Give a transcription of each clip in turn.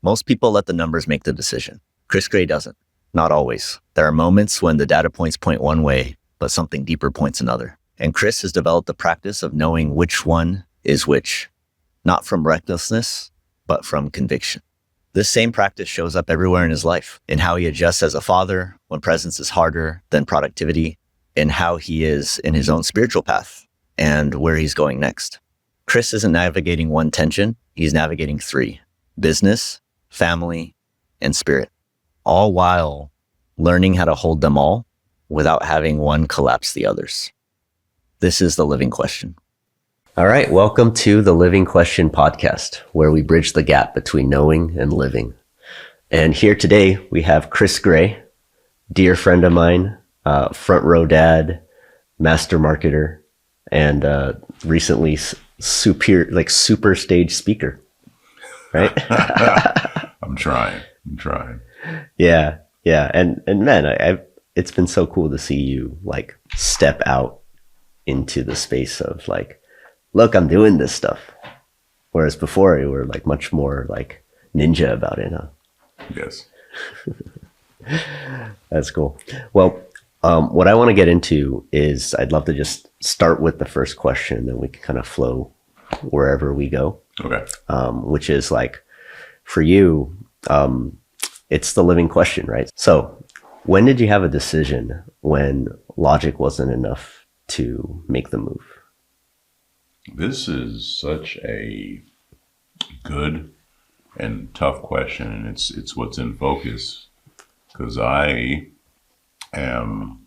Most people let the numbers make the decision. Chris Gray doesn't. Not always. There are moments when the data points point one way, but something deeper points another. And Chris has developed the practice of knowing which one is which, not from recklessness, but from conviction. This same practice shows up everywhere in his life, in how he adjusts as a father when presence is harder than productivity, in how he is in his own spiritual path, and where he's going next. Chris isn't navigating one tension, he's navigating three: business, family, and spirit, all while learning how to hold them all without having one collapse the others. This is The Living Question. All right, welcome to the Living Question podcast, where we bridge the gap between knowing and living. And here today, we have Chris Gray, dear friend of mine, front row dad, master marketer, and recently super stage speaker, right? I'm trying. Yeah. And man, it's been so cool to see you like step out into the space of like, look, I'm doing this stuff. Whereas before you were like much more like ninja about it, huh? Yes. That's cool. Well, what I want to get into is I'd love to just start with the first question, then we can kind of flow wherever we go. Okay. Which is like, for you, it's the living question, right? So when did you have a decision when logic wasn't enough to make the move? This is such a good and tough question, and it's what's in focus, because I am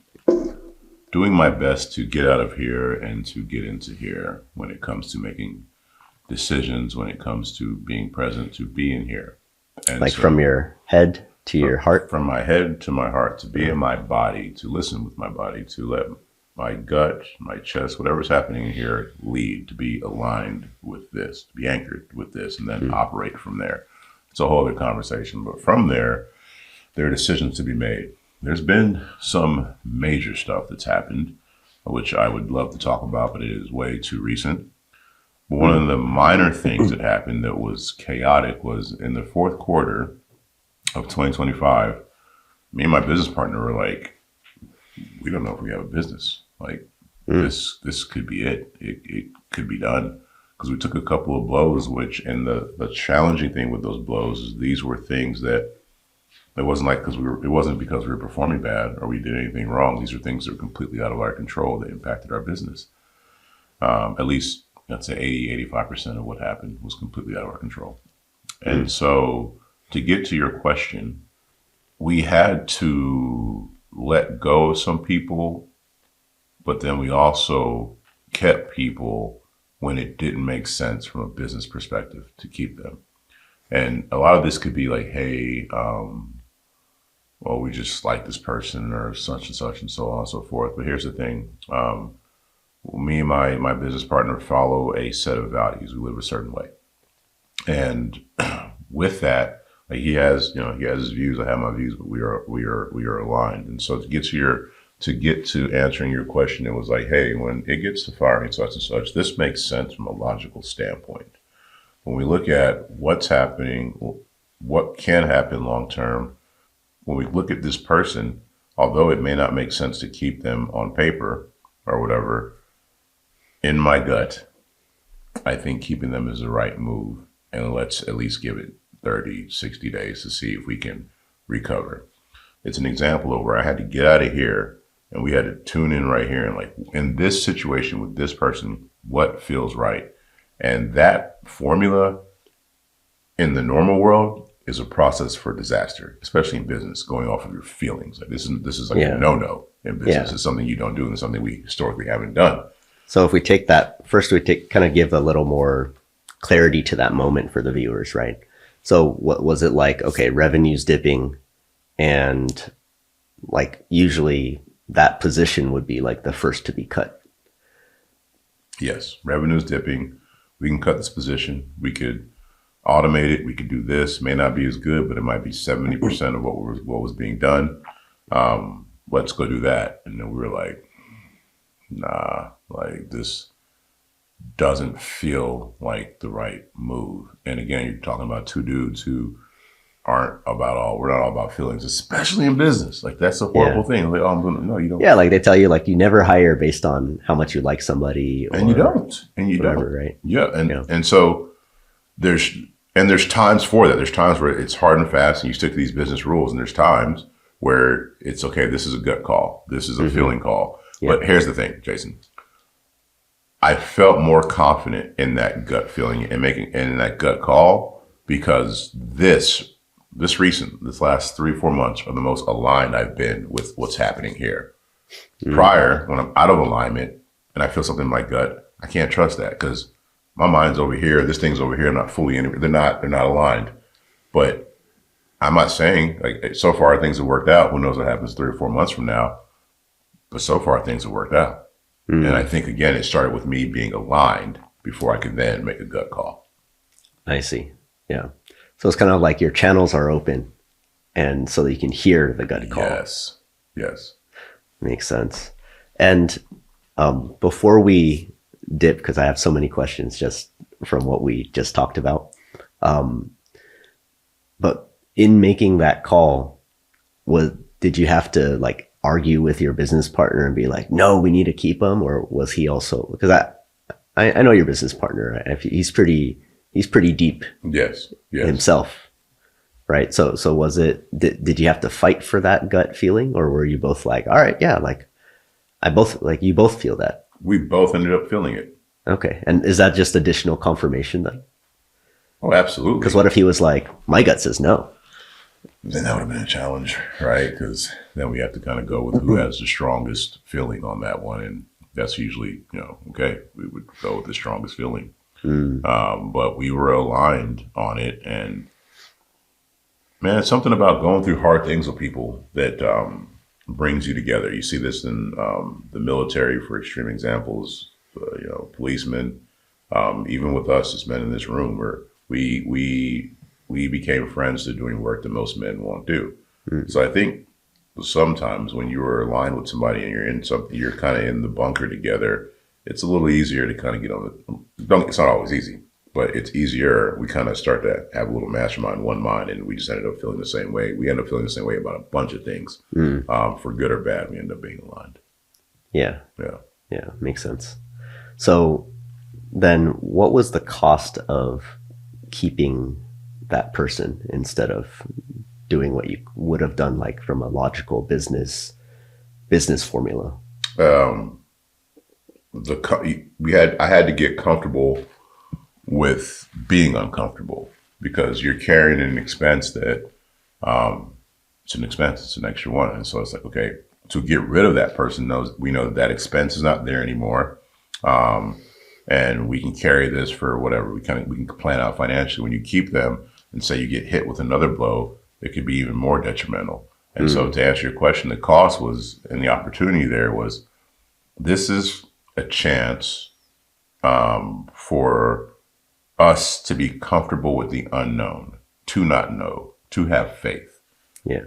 doing my best to get out of here and to get into here when it comes to making decisions, when it comes to being present, to be in here. And like so, from your head to your heart? From my head to my heart, to be in my body, to listen with my body, to let my gut, my chest, whatever's happening in here lead, to be aligned with this, to be anchored with this, and then operate from there. It's a whole other conversation. But from there are decisions to be made. There's been some major stuff that's happened, which I would love to talk about, but it is way too recent. One of the minor things that happened that was chaotic was in the fourth quarter of 2025, me and my business partner were like, we don't know if we have a business. Like this could be it. It could be done. Because we took a couple of blows, and the challenging thing with those blows is these were things that it wasn't like it wasn't because we were performing bad or we did anything wrong. These are things that were completely out of our control that impacted our business. At least, let's say 85% of what happened was completely out of our control. And so to get to your question, we had to let go of some people, but then we also kept people when it didn't make sense from a business perspective to keep them. And a lot of this could be like, hey, well, we just like this person or such and such and so on and so forth. But here's the thing. Me and my business partner follow a set of values. We live a certain way. And with that, like he has his views, I have my views, but we are aligned. And so to get to answering your question, it was like, hey, when it gets to firing such and such, this makes sense from a logical standpoint. When we look at what's happening, what can happen long term, when we look at this person, although it may not make sense to keep them on paper or whatever, in my gut, I think keeping them is the right move. And let's at least give it 30, 60 days to see if we can recover. It's an example of where I had to get out of here and we had to tune in right here and like, in this situation with this person, what feels right? And that formula in the normal world is a process for disaster, especially in business, going off of your feelings. Like this is like a no-no in business. It's something you don't do and something we historically haven't done. So if we take that, first kind of give a little more clarity to that moment for the viewers, right? So what was it like? Okay, revenue's dipping, and like usually that position would be like the first to be cut. Yes, revenue's dipping. We can cut this position. We could automate it. We could do this. May not be as good, but it might be 70% of what was being done. Let's go do that. And then we were like, nah, like this doesn't feel like the right move. And again, you're talking about two dudes who we're not all about feelings, especially in business. Like that's a horrible thing. Like, oh, no, you don't. Yeah, like they tell you, like you never hire based on how much you like somebody, or and you don't, whatever, right? Yeah, and so there's times for that. There's times where it's hard and fast, and you stick to these business rules, and there's times where it's okay. This is a gut call. This is a feeling call. Yeah. But here's the thing, Jason. I felt more confident in that gut feeling and in that gut call because this last 3-4 months are the most aligned I've been with what's happening here. Prior, when I'm out of alignment and I feel something in my gut, I can't trust that because my mind's over here, this thing's over here. I'm not fully in. They're not aligned. But I'm not saying like so far things have worked out. Who knows what happens 3 or 4 months from now? But so far things have worked out. And I think again, it started with me being aligned before I could then make a gut call. I see. Yeah. So it's kind of like your channels are open, and so that you can hear the gut call. Yes. Makes sense. And before we dip, because I have so many questions just from what we just talked about, but in making that call, did you have to like argue with your business partner and be like, no, we need to keep him? Or was he also, because I know your business partner, he's pretty deep himself, right? So was it, did you have to fight for that gut feeling, or were you both like, all right, yeah, like you both feel that? We both ended up feeling it. Okay. And is that just additional confirmation then? Oh, absolutely. Because what if he was like, my gut says no? Then that would have been a challenge, right? Because then we have to kind of go with who has the strongest feeling on that one. And that's usually, okay, we would go with the strongest feeling. But we were aligned on it. And man, it's something about going through hard things with people that brings you together. You see this in the military, for extreme examples, policemen, even with us as men in this room, where we became friends to doing work that most men won't do. So I think sometimes when you are aligned with somebody and you're in something, you're kind of in the bunker together, it's a little easier to kind of get on it's not always easy, but it's easier. We kind of start to have a little mastermind, one mind, and we just ended up feeling the same way. We end up feeling the same way about a bunch of things. For good or bad, we end up being aligned. Yeah. Makes sense. So then what was the cost of keeping that person instead of doing what you would have done, like from a logical business formula? I had to get comfortable with being uncomfortable, because you're carrying an expense that it's an expense, it's an extra one. And so it's like, okay, to get rid of that person, we know that expense is not there anymore. And we can carry this for whatever we can plan out financially. When you keep them and say you get hit with another blow, it could be even more detrimental. And so to answer your question, the cost was, and the opportunity there was, this is a chance for us to be comfortable with the unknown, to not know, to have faith. Yeah.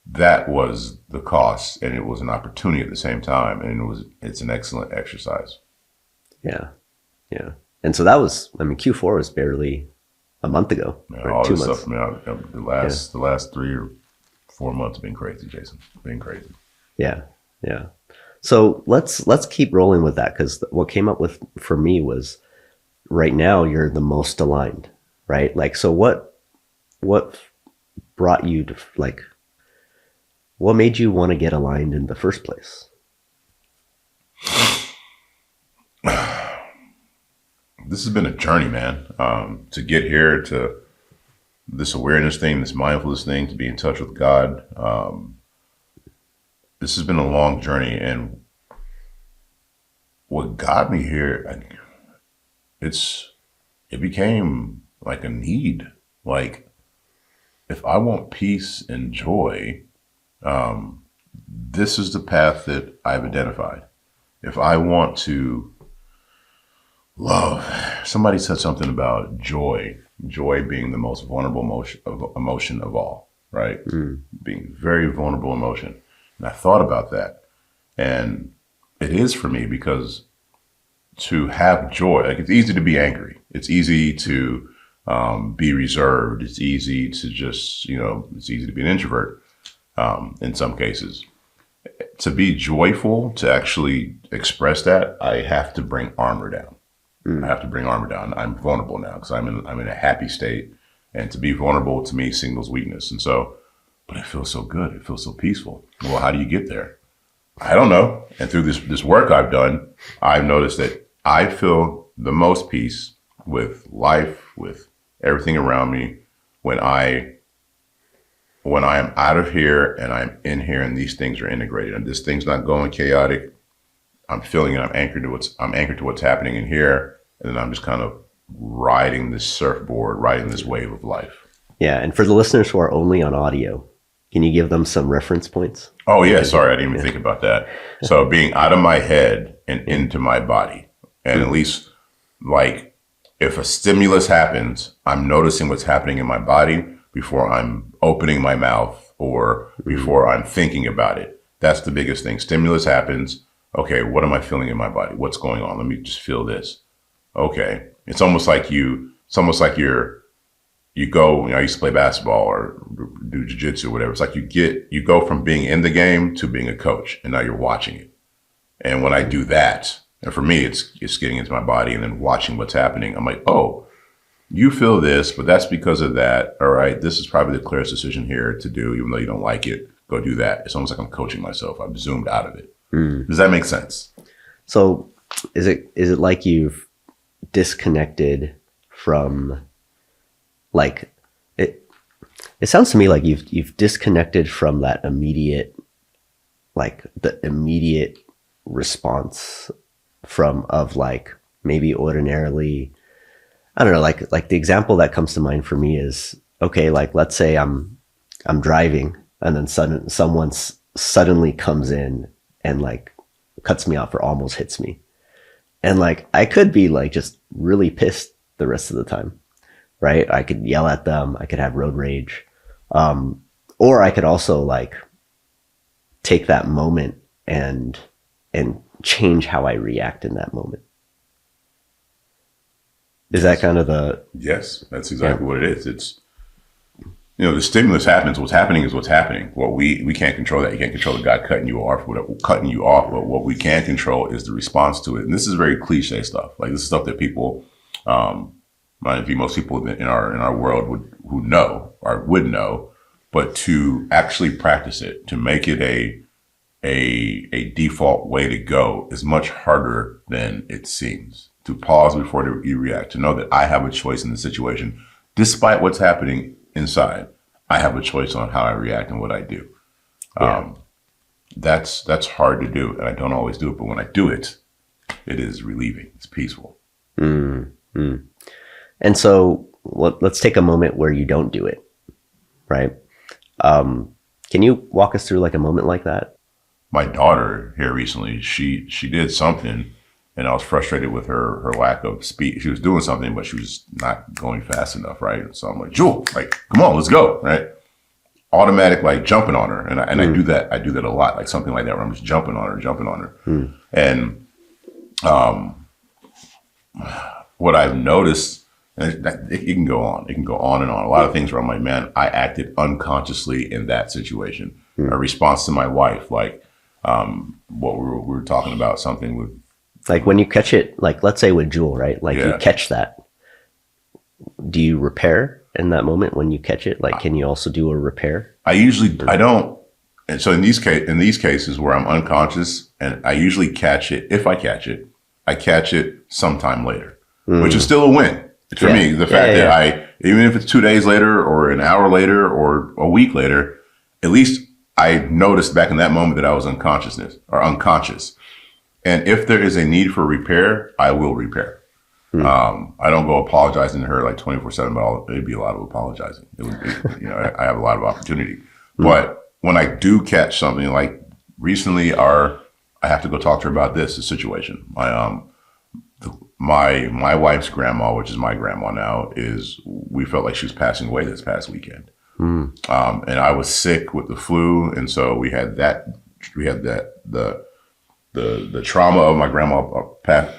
That was the cost, and it was an opportunity at the same time, and it's an excellent exercise. Yeah. And so that was, Q4 was barely a month ago. Yeah, all 2 months. Stuff, the last 3 or 4 months have been crazy, Jason. Been crazy. Yeah. So let's keep rolling with that, because what came up with for me was, right now you're the most aligned, right? Like, so what brought you to, like, what made you want to get aligned in the first place? This has been a journey, man. To get here, to this awareness thing, this mindfulness thing, to be in touch with God. This has been a long journey, and what got me here, it became like a need. Like, if I want peace and joy, this is the path that I've identified. If I want to love, somebody said something about joy being the most vulnerable emotion of all, right? Being very vulnerable emotion. And I thought about that, and it is for me, because to have joy, like, it's easy to be angry. It's easy to be reserved. It's easy to just, it's easy to be an introvert in some cases. To be joyful, to actually express that, I have to bring armor down. I have to bring armor down. I'm vulnerable now because I'm in a happy state. And to be vulnerable to me signals weakness. And so, but it feels so good. It feels so peaceful. Well, how do you get there? I don't know. And through this work I've done, I've noticed that I feel the most peace with life, with everything around me, when I am out of here and I'm in here and these things are integrated and this thing's not going chaotic. I'm feeling it. I'm anchored to what's happening in here. And then I'm just kind of riding this surfboard, riding this wave of life. Yeah. And for the listeners who are only on audio, can you give them some reference points? Oh yeah. Sorry. I didn't even think about that. So being out of my head and into my body, and at least like if a stimulus happens, I'm noticing what's happening in my body before I'm opening my mouth or before I'm thinking about it. That's the biggest thing. Stimulus happens. Okay, what am I feeling in my body? What's going on? Let me just feel this. Okay. It's almost like you go, I used to play basketball or do jiu-jitsu or whatever. It's like you go from being in the game to being a coach, and now you're watching it. And when I do that, and for me, it's getting into my body and then watching what's happening. I'm like, oh, you feel this, but that's because of that. All right, this is probably the clearest decision here to do, even though you don't like it. Go do that. It's almost like I'm coaching myself. I've zoomed out of it. Does that make sense? So is it like you've disconnected from, like, it sounds to me like you've disconnected from that immediate, like the immediate response of like maybe ordinarily, I don't know, like the example that comes to mind for me is, okay, like let's say I'm driving and then someone suddenly comes in and like cuts me off or almost hits me. And like, I could be like just really pissed the rest of the time, right? I could yell at them. I could have road rage. Or I could also like take that moment and change how I react in that moment. Is that kind of the... Yes, that's exactly what it is. It's, the stimulus happens. What's happening is what's happening. Well, we can't control that. You can't control the guy cutting you off. But what we can control is the response to it. And this is very cliche stuff. Like this is stuff that people, most people in our world would know. But to actually practice it, to make it a default way to go, is much harder than it seems. To pause before you react. To know that I have a choice in the situation, despite what's happening inside. I have a choice on how I react and what I do. Yeah. That's hard to do, and I don't always do it. But when I do it, it is relieving. It's peaceful. Mm-hmm. And so let's take a moment where you don't do it, right? Can you walk us through like a moment like that? My daughter here recently, she did something, and I was frustrated with her lack of speed. She was doing something, but she was not going fast enough, right? So I'm like, Jewel, like, come on, let's go, right? Automatic, like jumping on her. And I do that. I do that a lot, like something like that, where I'm just jumping on her. And what I've noticed, and it can go on. It can go on and on. A lot of things where I'm like, man, I acted unconsciously in that situation. A response to my wife, like what we were talking about, something with, like when you catch it, like let's say with Jewel, right? Like you catch that. Do you repair in that moment when you catch it? Like, can you also do a repair? I don't. And so in these cases where I'm unconscious and I usually catch it, if I catch it sometime later, which is still a win for me. The fact that even if it's 2 days later or an hour later or a week later, at least I noticed back in that moment that I was unconscious. And if there is a need for repair, I will repair. I don't go apologizing to her like 24/7, but it'd be a lot of apologizing. I have a lot of opportunity. But when I do catch something, like recently, I have to go talk to her about the situation. My wife's grandma, which is my grandma now, we felt like she was passing away this past weekend. And I was sick with the flu, and so we had the the trauma of my grandma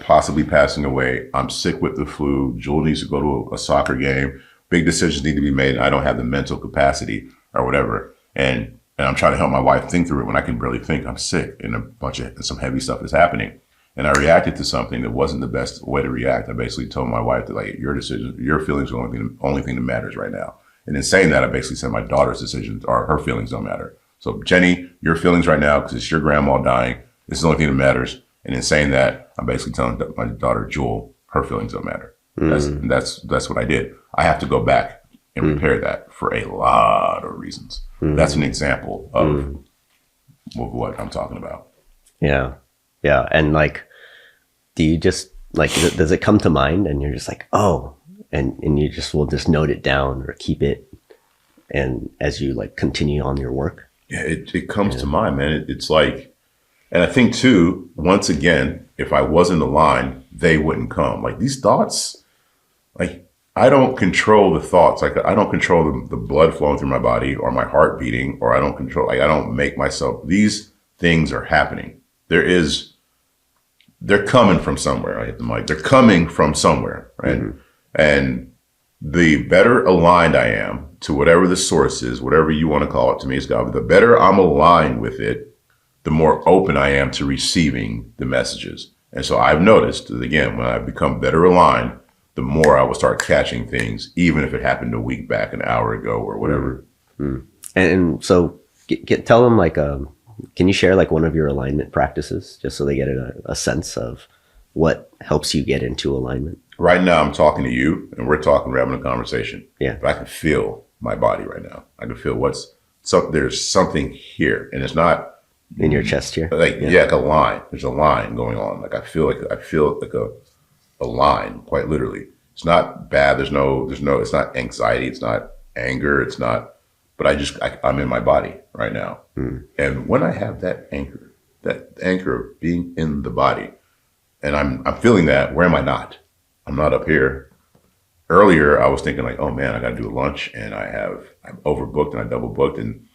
possibly passing away. I'm sick with the flu. Jewel needs to go to a soccer game. Big decisions need to be made. And I don't have the mental capacity or whatever. And I'm trying to help my wife think through it when I can barely think. I'm sick and some heavy stuff is happening. And I reacted to something that wasn't the best way to react. I basically told my wife that, like, your decision, your feelings are the only thing that matters right now. And in saying that, I basically said my daughter's decisions or her feelings don't matter. So Jenny, your feelings right now, because it's your grandma dying, this is the only thing that matters. And in saying that, I'm basically telling my daughter Jewel, her feelings don't matter. That's what I did. I have to go back and repair that for a lot of reasons. That's an example of what I'm talking about. Yeah. Yeah. And like, do you just like, does it come to mind and you're just like, oh, and you just will just note it down or keep it. And as you like continue on your work. Yeah, it comes to mind, man. It's like, and I think too, once again, if I wasn't aligned, they wouldn't come. Like these thoughts, like I don't control the thoughts. Like I don't control the blood flowing through my body or my heart beating, or I don't make myself, these things are happening. They're coming from somewhere. I hit the mic. They're coming from somewhere, right? And the better aligned I am to whatever the source is, whatever you want to call it, to me it's God, but the better I'm aligned with it, the more open I am to receiving the messages. And so I've noticed that, again, when I become better aligned, the more I will start catching things, even if it happened a week back, an hour ago, or whatever. And so tell them like, can you share like one of your alignment practices just so they get a sense of what helps you get into alignment? Right now I'm talking to you and we're having a conversation. Yeah. But I can feel my body right now. I can feel there's something here, and it's not in your chest here. Like like a line. There's a line going on. Like I feel like a line, quite literally. It's not bad. There's no. It's not anxiety. It's not anger. It's not. But I'm in my body right now. And when I have that anchor of being in the body, and I'm feeling that. Where am I not? I'm not up here. Earlier, I was thinking like, oh man, I got to do a lunch, and I'm overbooked and I double booked. And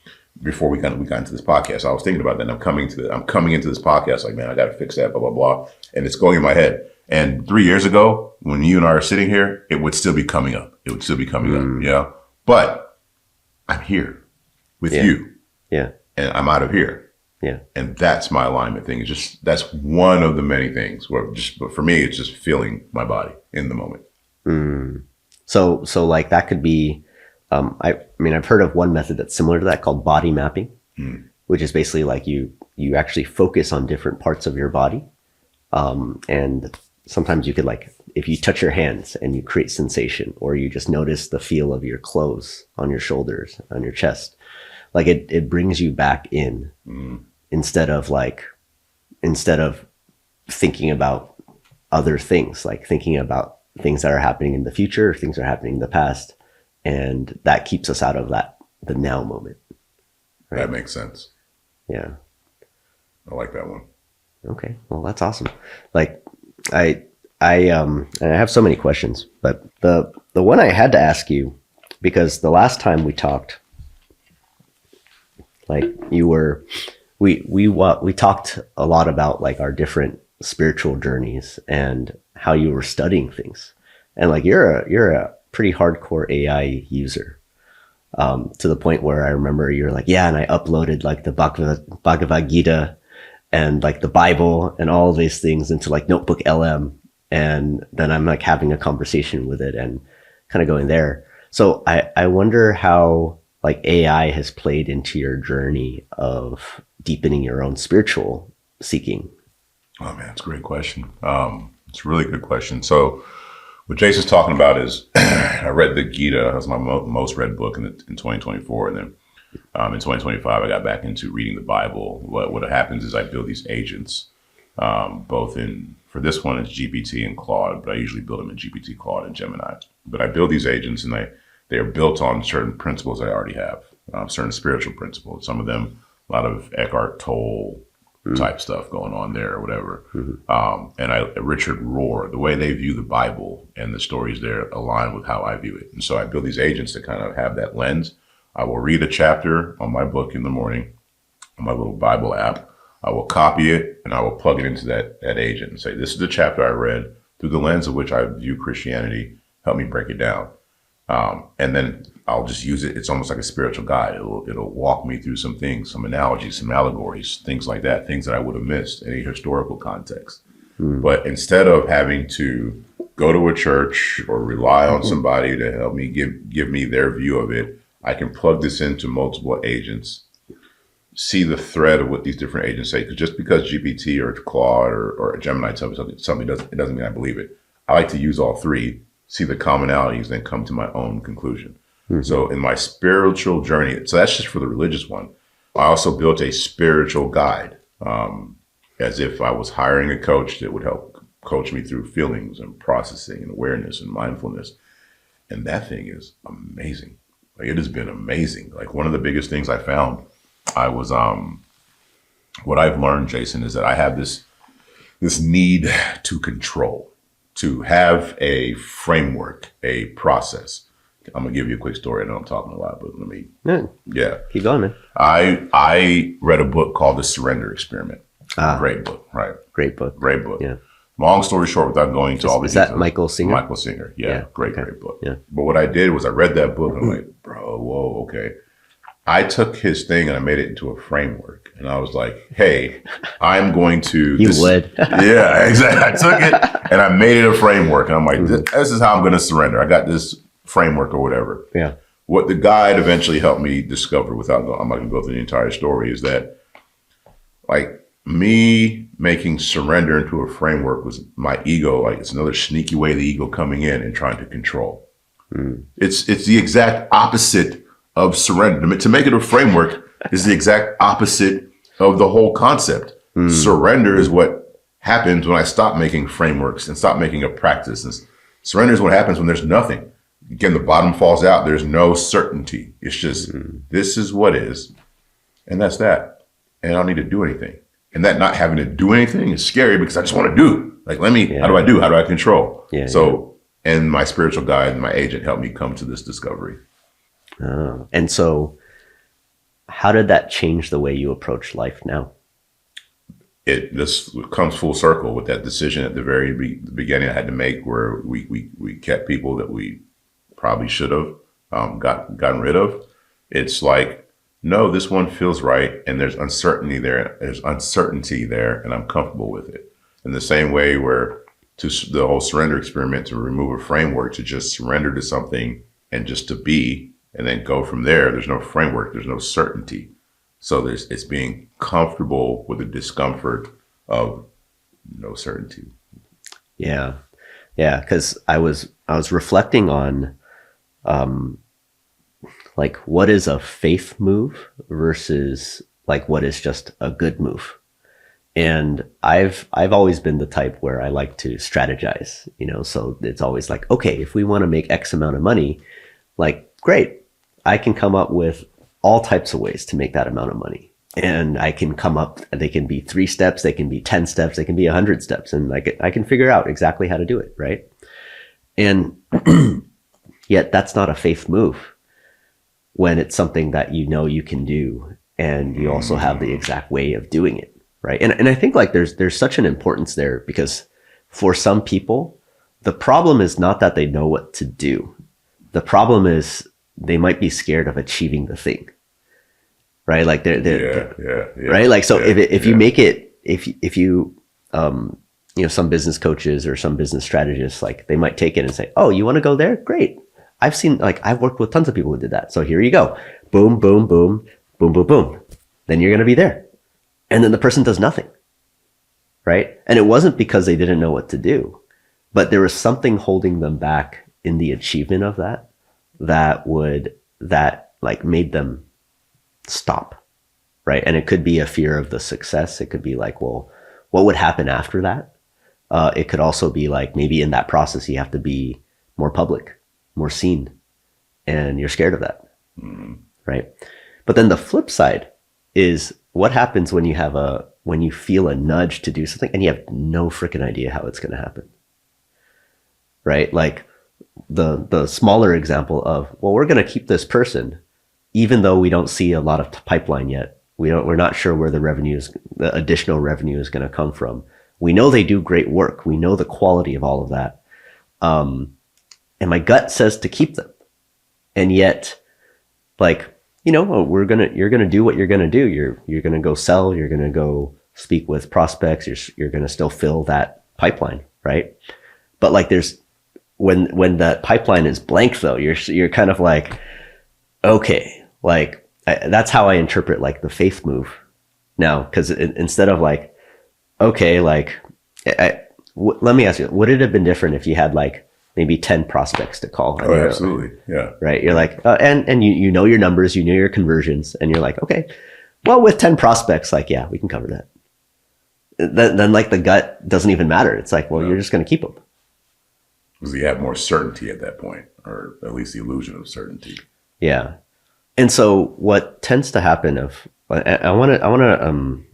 before we got into this podcast, I was thinking about that. And I'm coming into this podcast like, man, I got to fix that, blah, blah, blah. And it's going in my head. And 3 years ago, when you and I are sitting here, it would still be coming up. Yeah. But I'm here with you. Yeah. And I'm out of here. Yeah. And that's my alignment thing. That's one of the many things but for me, it's just feeling my body in the moment. So like that could be, I mean, I've heard of one method that's similar to that called body mapping, which is basically like you actually focus on different parts of your body. And sometimes you could like, if you touch your hands and you create sensation, or you just notice the feel of your clothes on your shoulders, on your chest, like it brings you back in instead of thinking about other things, like thinking about things that are happening in the future, things that are happening in the past. And that keeps us out of the now moment. Right? That makes sense. Yeah. I like that one. Okay. Well, that's awesome. Like I have so many questions, but the one I had to ask you, because the last time we talked, like we talked a lot about like our different spiritual journeys and how you were studying things. And like you're a pretty hardcore AI user, to the point where I remember you're like, yeah, and I uploaded like the Bhagavad Gita and like the Bible and all of these things into like Notebook LM. And then I'm like having a conversation with it and kind of going there. So I wonder how like AI has played into your journey of deepening your own spiritual seeking. Oh man, it's a great question. It's a really good question. So what Jason's talking about is I read the Gita. That was my most read book in 2024. And then in 2025, I got back into reading the Bible. What happens is I build these agents, for this one, it's GPT and Claude, but I usually build them in GPT, Claude, and Gemini. But I build these agents, and they are built on certain principles I already have, certain spiritual principles. Some of them, a lot of Eckhart Tolle type stuff going on there or whatever. And Richard Rohr, the way they view the Bible and the stories there align with how I view it. And so I build these agents that kind of have that lens. I will read a chapter on my book in the morning on my little Bible app. I will copy it and I will plug it into that agent and say, this is the chapter I read through the lens of which I view Christianity. Help me break it down. And then I'll just use it. It's almost like a spiritual guide. It'll walk me through some things, some analogies, some allegories, things like that, things that I would have missed in a historical context. But instead of having to go to a church or rely on somebody to help me give me their view of it, I can plug this into multiple agents, see the thread of what these different agents say. Because just because GPT or Claude or Gemini tells me something it doesn't mean I believe it. I like to use all three, see the commonalities, then come to my own conclusion. So in my spiritual journey, so that's just for the religious one. I also built a spiritual guide, as if I was hiring a coach that would help coach me through feelings and processing and awareness and mindfulness. And that thing is amazing. Like, it has been amazing. Like, one of the biggest things I found, what I've learned, Jason, is that I have this need to control, to have a framework, a process. I'm gonna give you a quick story. I know I'm talking a lot, but let me. Yeah. Keep going, man. I read a book called The Surrender Experiment. Great book, right? Great book. Great book. Yeah. Long story short, without going to all the Is details. that Michael Singer? Michael Singer. Yeah. Great book. Yeah. But what I did was I read that book and I'm like, bro, whoa, okay. I took his thing and I made it into a framework. And I was like, hey, I'm going to. You would. Yeah, exactly. I took it and I made it a framework. And I'm like, this is how I'm going to surrender. I got this framework or whatever. Yeah. What the guide eventually helped me discover, I'm not going to go through the entire story, is that, like, me making surrender into a framework was my ego. Like, it's another sneaky way of the ego coming in and trying to control. It's the exact opposite of surrender. To make it a framework is the exact opposite of the whole concept. Surrender is what happens when I stop making frameworks and stop making a practice. And surrender is what happens when there's nothing. Again, the bottom falls out. There's no certainty. It's just, this is what is, and that's that. And I don't need to do anything. And that not having to do anything is scary because I just want to do. Like, how do I do? How do I control? And my spiritual guide and my agent helped me come to this discovery. And so how did that change the way you approach life now? This comes full circle with that decision at the very beginning I had to make, where we kept people that we probably should have gotten rid of. It's like, no, this one feels right, and there's uncertainty there. There's uncertainty there, and I'm comfortable with it. In the same way where to the whole surrender experiment, to remove a framework, to just surrender to something and just to be, and then go from there. There's no framework. There's no certainty. So it's being comfortable with the discomfort of no certainty. Yeah. Because I was reflecting on, like, what is a faith move versus like what is just a good move. And I've always been the type where I like to strategize, so it's always like, okay, if we want to make X amount of money, like, great, I can come up with all types of ways to make that amount of money. And I can come up, they can be 3 steps, they can be 10 steps, they can be 100 steps. And I can figure out exactly how to do it, right? And yet that's not a faith move when it's something that you can do, and you also have the exact way of doing it, right? And I think, like, there's such an importance there, because for some people, the problem is not that they know what to do. The problem is they might be scared of achieving the thing, right? Like they're right. Like, so if you make it, if you, some business coaches or some business strategists, like, they might take it and say, oh, you want to go there? Great. I've worked with tons of people who did that. So here you go. Boom, boom, boom, boom, boom, boom. Then you're going to be there. And then the person does nothing, right? And it wasn't because they didn't know what to do, but there was something holding them back in the achievement of that made them stop, right? And it could be a fear of the success. It could be like, well, what would happen after that? It could also be like, maybe in that process, you have to be more public, more seen, and you're scared of that, right? But then the flip side is, what happens when you feel a nudge to do something and you have no freaking idea how it's going to happen, right? Like the smaller example of, well, we're going to keep this person, even though we don't see a lot of pipeline yet. We're not sure where the additional revenue is going to come from. We know they do great work. We know the quality of all of that. And my gut says to keep them. And yet, like, you know, you're going to do what you're going to do. You're going to go sell, you're going to go speak with prospects. You're going to still fill that pipeline, right? But like when that pipeline is blank though, you're kind of like, okay, like that's how I interpret like the faith move now. Cause instead of like, okay, like let me ask you, would it have been different if you had like maybe 10 prospects to call? Oh, absolutely. Yeah. Right. You're like, and you know your numbers, you know your conversions, and you're like, okay, well, with 10 prospects, like, yeah, we can cover that. Then like the gut doesn't even matter. It's like, well, you're just going to keep them. Because you have more certainty at that point, or at least the illusion of certainty. Yeah. And so what tends to happen I want to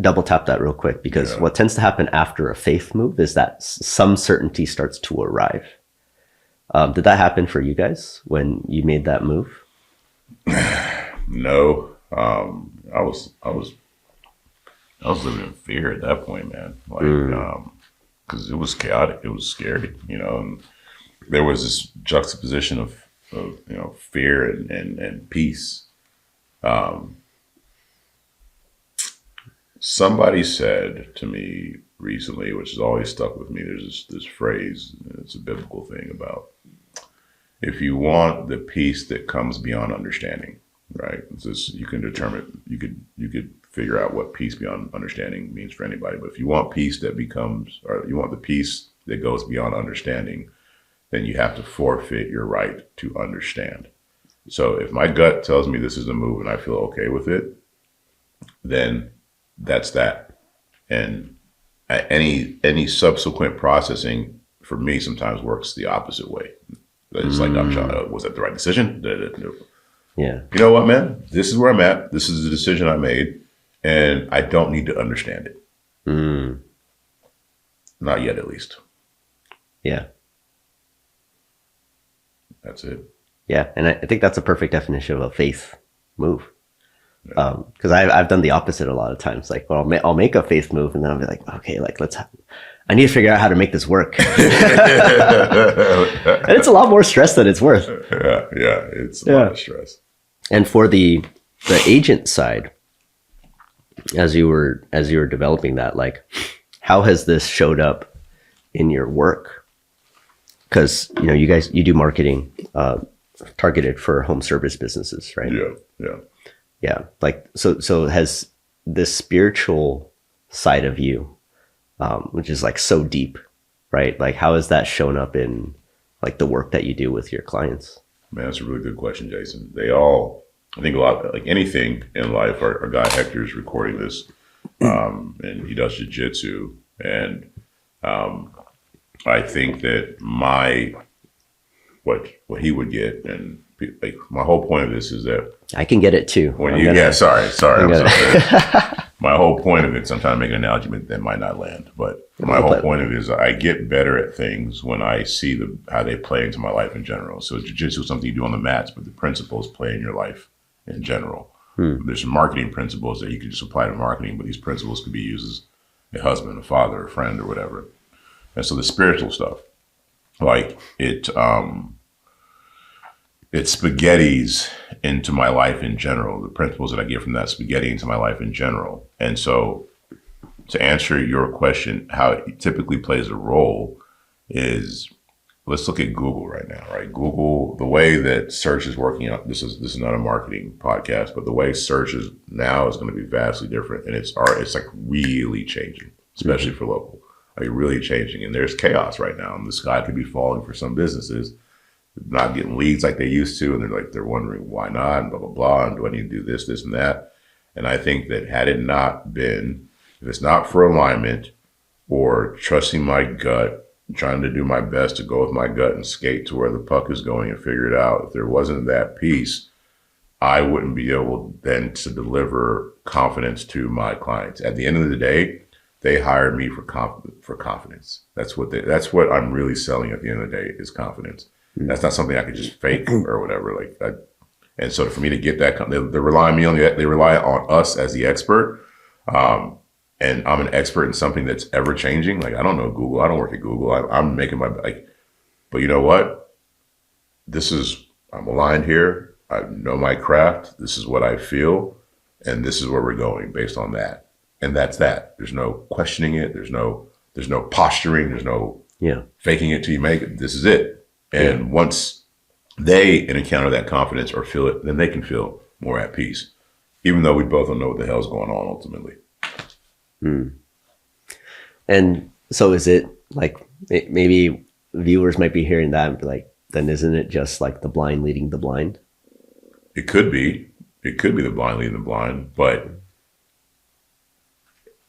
double tap that real quick, because what tends to happen after a faith move is that some certainty starts to arrive. Did that happen for you guys when you made that move? No. I was living in fear at that point, man. Like, because it was chaotic, it was scary, you know. And there was this juxtaposition of you know, fear and peace. Somebody said to me recently, which has always stuck with me, there's this phrase, it's a biblical thing about, if you want the peace that comes beyond understanding, right? It's just, you can determine, you could figure out what peace beyond understanding means for anybody. But if you want peace that becomes, or you want the peace that goes beyond understanding, then you have to forfeit your right to understand. So if my gut tells me this is a move and I feel okay with it, then that's that. And any subsequent processing for me sometimes works the opposite way. It's like, I'm trying to, was that the right decision? No. Yeah. You know what, man? This is where I'm at. This is the decision I made, and I don't need to understand it. Not yet, at least. Yeah. That's it. Yeah. And I think that's a perfect definition of a faith move. Because I've done the opposite a lot of times. Like, well, I'll make a faith move, and then I'll be like, okay, like I need to figure out how to make this work. And it's a lot more stress than it's worth. Yeah, it's a lot of stress. And for the agent side, as you were developing that, like, how has this showed up in your work? Because, you know, you do marketing targeted for home service businesses, right? Yeah. Like, so has this spiritual side of you, which is like so deep, right? Like, how has that shown up in like the work that you do with your clients? Man, that's a really good question, Jason. I think a lot, like anything in life, our guy Hector is recording this, and he does jiu-jitsu. And I think that what he would get, and like my whole point of this is that I can get it too. My whole point of it, so I'm trying to make an analogy, but that might not land. But my whole point of it is I get better at things when I see how they play into my life in general. So jiu-jitsu is something you do on the mats, but the principles play in your life in general. There's some marketing principles that you can just apply to marketing, but these principles could be used as a husband, a father, a friend, or whatever. And so the spiritual stuff, like it spaghettis into my life in general, the principles that I get from that spaghetti into my life in general. And so to answer your question, how it typically plays a role is, let's look at Google right now, right? Google, the way that search is working out, this is not a marketing podcast, but the way search is now is going to be vastly different. And it's like really changing, especially for local, like really changing. And there's chaos right now, and the sky could be falling for some businesses, not getting leads like they used to, and they're wondering why not, and blah blah blah, and do I need to do this and that? And I think that had it not been, if it's not for alignment or trusting my gut, trying to do my best to go with my gut and skate to where the puck is going and figure it out, if there wasn't that piece, I wouldn't be able then to deliver confidence to my clients. At the end of the day, they hired me for confidence. That's what I'm really selling at the end of the day, is confidence. That's not something I could just fake or whatever. And so for me to get that, they rely on me they rely on us as the expert. And I'm an expert in something that's ever changing. Like, I don't know Google. I don't work at Google. I'm making my, like, but you know what? I'm aligned here. I know my craft. This is what I feel. And this is where we're going based on that. And that's that. There's no questioning it. There's no posturing. There's no faking it till you make it. This is it. And once they encounter that confidence or feel it, then they can feel more at peace, even though we both don't know what the hell's going on ultimately. And so is it like, maybe viewers might be hearing that and be like, then isn't it just like the blind leading the blind? It could be the blind leading the blind, but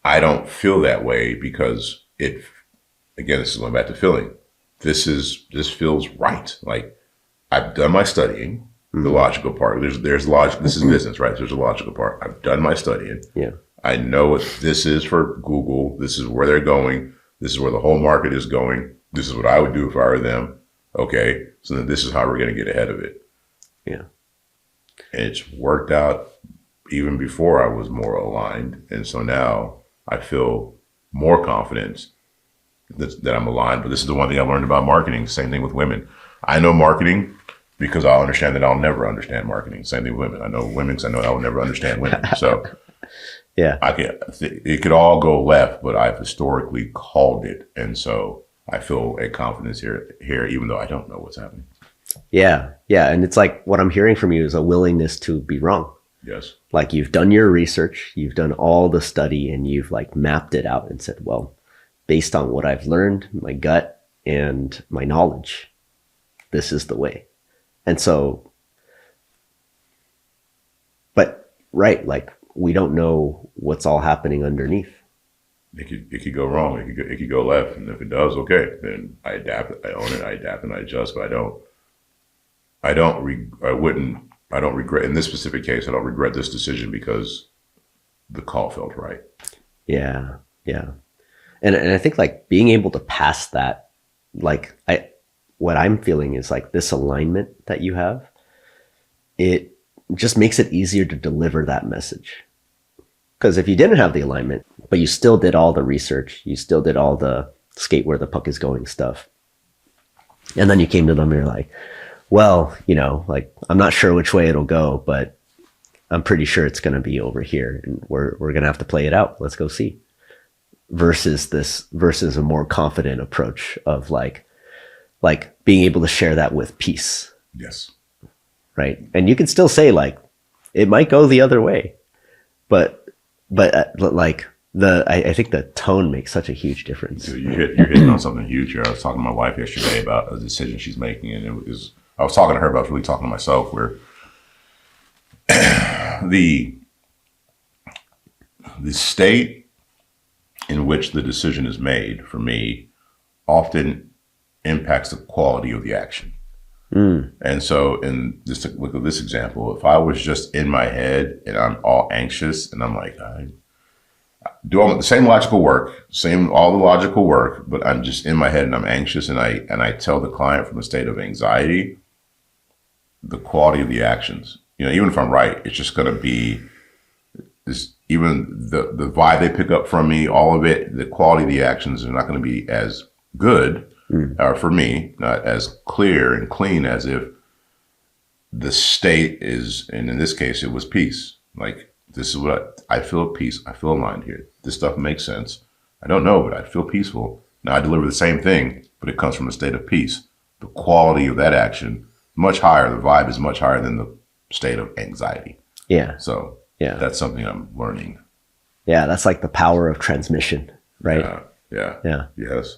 I don't feel that way because again, this is going back to feeling. This feels right. Like, I've done my studying, the logical part. There's logic. This is business, right? There's a logical part. I've done my studying. Yeah. I know what this is for Google. This is where they're going. This is where the whole market is going. This is what I would do if I were them. Okay. So then this is how we're going to get ahead of it. Yeah. And it's worked out even before I was more aligned. And so now I feel more confident that I'm aligned. But this is the one thing I learned about marketing. Same thing with women. I know marketing because I'll understand that I'll never understand marketing. Same thing with women. I know women because I know I will never understand women. So yeah, it could all go left, but I've historically called it. And so I feel a confidence here, even though I don't know what's happening. Yeah. Yeah. And it's like, what I'm hearing from you is a willingness to be wrong. Yes. Like, you've done your research, you've done all the study, and you've like mapped it out and said, well, based on what I've learned, my gut and my knowledge, this is the way. And so, but right, like, we don't know what's all happening underneath. It could go wrong. It could go left. And if it does, okay, then I adapt. I own it. I adapt and I adjust. But I don't regret, in this specific case, I don't regret this decision because the call felt right. Yeah. Yeah. And I think like being able to pass that, like, what I'm feeling is like this alignment that you have, it just makes it easier to deliver that message. Because if you didn't have the alignment, but you still did all the research, you still did all the skate where the puck is going stuff, and then you came to them and you're like, well, like, I'm not sure which way it'll go, but I'm pretty sure it's going to be over here, and we're going to have to play it out. Let's go see. Versus a more confident approach of like being able to share that with peace. Yes. Right. And you can still say like, it might go the other way, but like I think the tone makes such a huge difference. Dude, you're hitting on something huge here. I was talking to my wife yesterday about a decision she's making, and I was talking to her, but I was really talking to myself, where the state in which the decision is made for me often impacts the quality of the action. And so look at this example. If I was just in my head and I'm all anxious and I'm like, I do all the same logical work, all the logical work, but I'm just in my head and I'm anxious, and I tell the client from a state of anxiety, the quality of the actions, even if I'm right, it's just going to be this, even the vibe they pick up from me, all of it, the quality of the actions are not going to be as good, for me, not as clear and clean as if the state is, and in this case, it was peace. Like, this is what I feel at peace. I feel aligned here. This stuff makes sense. I don't know, but I feel peaceful. Now I deliver the same thing, but it comes from a state of peace. The quality of that action, much higher. The vibe is much higher than the state of anxiety. Yeah. So yeah, that's something I'm learning. Yeah. That's like the power of transmission, right? Yeah. Yes.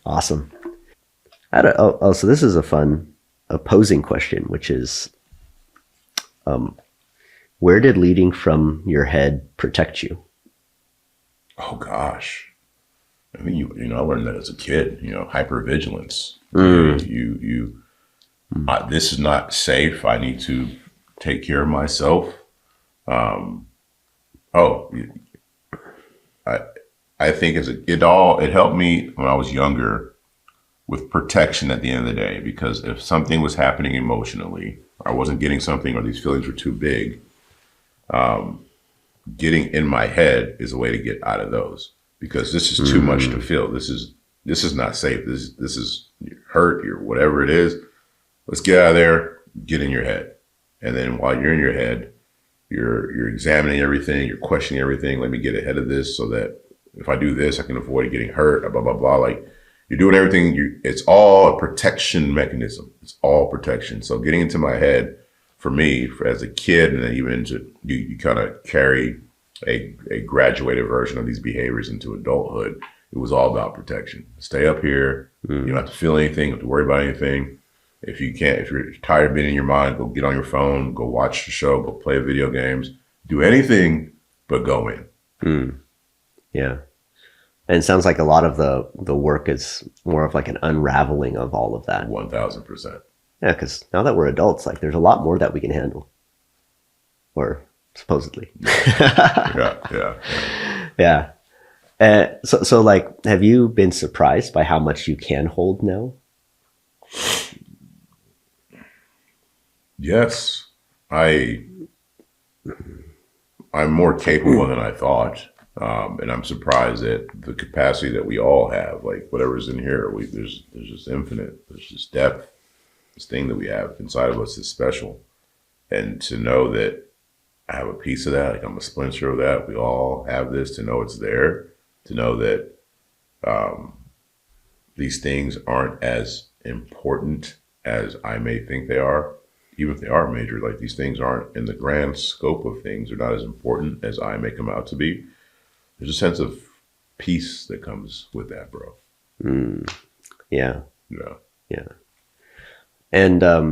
Awesome. So this is a fun opposing question, which is, where did leading from your head protect you? Oh gosh, I mean, I learned that as a kid. Hypervigilance. This is not safe. I need to take care of myself. I think it helped me when I was younger with protection at the end of the day, because if something was happening emotionally, I wasn't getting something, or these feelings were too big, getting in my head is a way to get out of those, because this is too much to feel. This is not safe. This is hurt, or whatever it is. Let's get out of there, get in your head. And then while you're in your head, you're examining everything, you're questioning everything. Let me get ahead of this so that if I do this, I can avoid getting hurt, blah, blah, blah. Like, you're doing everything. It's all a protection mechanism. It's all protection. So getting into my head, for me, as a kid, and then even into, you kind of carry a graduated version of these behaviors into adulthood. It was all about protection. Stay up here. You don't have to feel anything, you don't have to worry about anything. If you're tired of being in your mind, go get on your phone, go watch the show, go play video games, do anything but go in. Yeah. And it sounds like a lot of the work is more of like an unraveling of all of that. 1000%. Yeah, because now that we're adults, like there's a lot more that we can handle. Or supposedly. Yeah. So like, have you been surprised by how much you can hold now? Yes. I'm more capable than I thought. And I'm surprised at the capacity that we all have. Like, whatever's in here, there's just infinite. There's just depth. This thing that we have inside of us is special. And to know that I have a piece of that, like I'm a splinter of that, we all have this, to know it's there, to know that these things aren't as important as I may think they are. Even if they are major, like these things aren't, in the grand scope of things, they're not as important as I make them out to be. There's a sense of peace that comes with that, bro. Yeah. Yeah. And I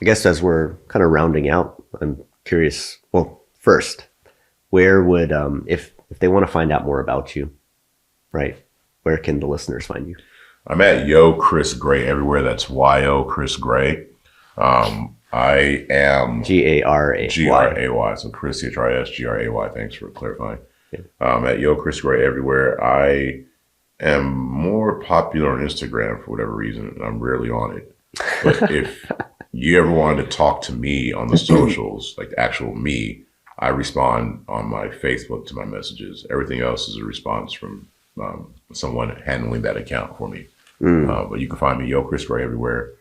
guess as we're kind of rounding out, I'm curious, well, first, where would, if they want to find out more about you, right, where can the listeners find you? I'm at Yo Chris Gray everywhere. That's YO Chris Gray. I am G-A-R-A-Y. G-R-A-Y. So Chris, C-H-R-I-S, G-R-A-Y. Thanks for clarifying. At Yo Chris Gray everywhere. I am more popular on Instagram for whatever reason, and I'm rarely on it. But if you ever wanted to talk to me on the socials, like the actual me, I respond on my Facebook to my messages. Everything else is a response from someone handling that account for me. But you can find me, Yo Chris Gray, everywhere.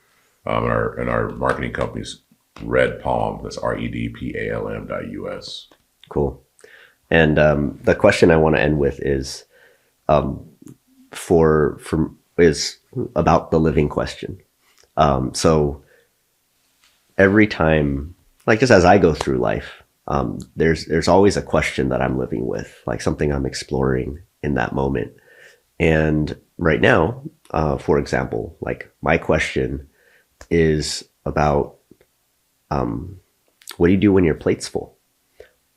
And our marketing company's Red Palm. That's REDPALM.US. Cool. And the question I want to end with is is about the living question. So every time, like just as I go through life, there's always a question that I'm living with, like something I'm exploring in that moment. And right now, for example, like my question is about what do you do when your plate's full?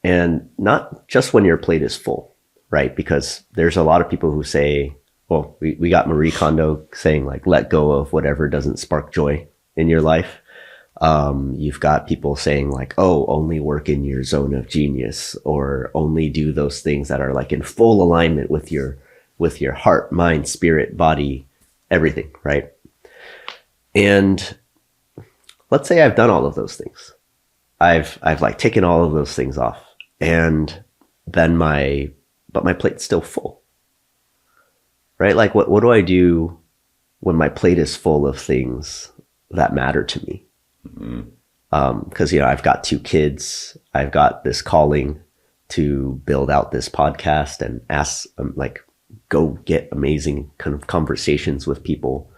And not just when your plate is full, right? Because there's a lot of people who say, well, we got Marie Kondo saying like, let go of whatever doesn't spark joy in your life. You've got people saying like, oh, only work in your zone of genius, or only do those things that are like in full alignment with your heart, mind, spirit, body, everything, right? And let's say I've done all of those things. I've like taken all of those things off, and then my plate's still full, right? Like what do I do when my plate is full of things that matter to me? Because I've got 2 kids, I've got this calling to build out this podcast and go get amazing kind of conversations with people,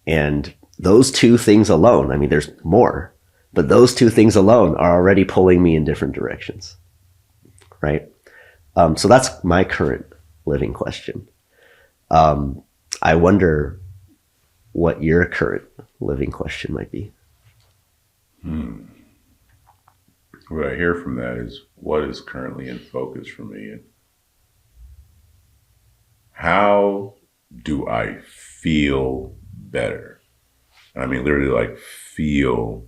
and those 2 things alone, I mean, there's more, but those 2 things alone are already pulling me in different directions, right? So that's my current living question. I wonder what your current living question might be. What I hear from that is what is currently in focus for me, and how do I feel better? I mean, literally like feel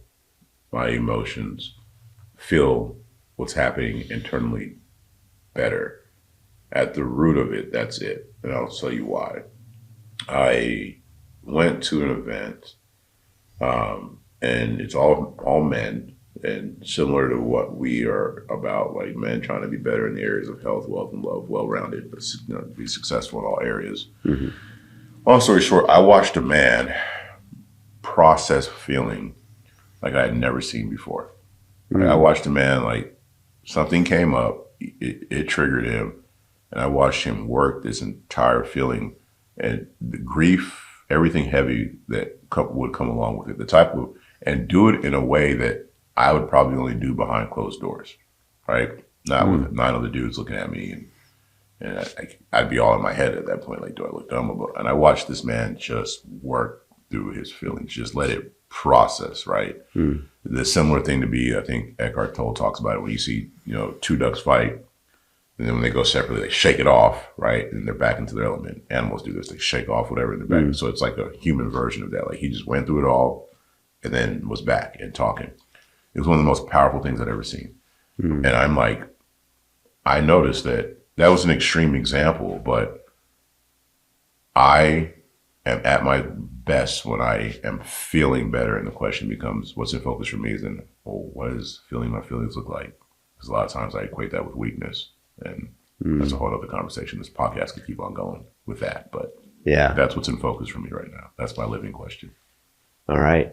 my emotions, feel what's happening internally better. At the root of it, that's it. And I'll tell you why. I went to an event, and it's all men, and similar to what we are about, like men trying to be better in the areas of health, wealth, and love, well-rounded, but be successful in all areas. Mm-hmm. Long story short, I watched a man process feeling like I had never seen before. Mm-hmm. I watched a man, like something came up, it triggered him, and I watched him work this entire feeling and the grief, everything heavy that would come along with it, the type of, and do it in a way that I would probably only do behind closed doors, right? Not with 9 other dudes looking at me, and I'd be all in my head at that point, like, do I look dumb? And I watched this man just work through his feelings, just let it process, right? The similar thing to be, I think Eckhart Tolle talks about it when you see, 2 ducks fight, and then when they go separately, they shake it off, right? And they're back into their element. Animals do this, they shake off whatever in their back. So it's like a human version of that. Like he just went through it all and then was back and talking. It was one of the most powerful things I'd ever seen. And I'm like, I noticed that was an extreme example, but I am at my best when I am feeling better. And the question becomes, what's in focus for me is then, well, what does feeling my feelings look like? Because a lot of times I equate that with weakness. And that's a whole other conversation. This podcast could keep on going with that. But yeah, that's what's in focus for me right now. That's my living question. All right.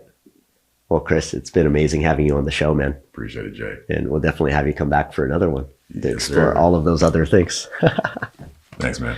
Well, Chris, it's been amazing having you on the show, man. Appreciate it, Jay. And we'll definitely have you come back for another one to explore all of those other things. Thanks, man.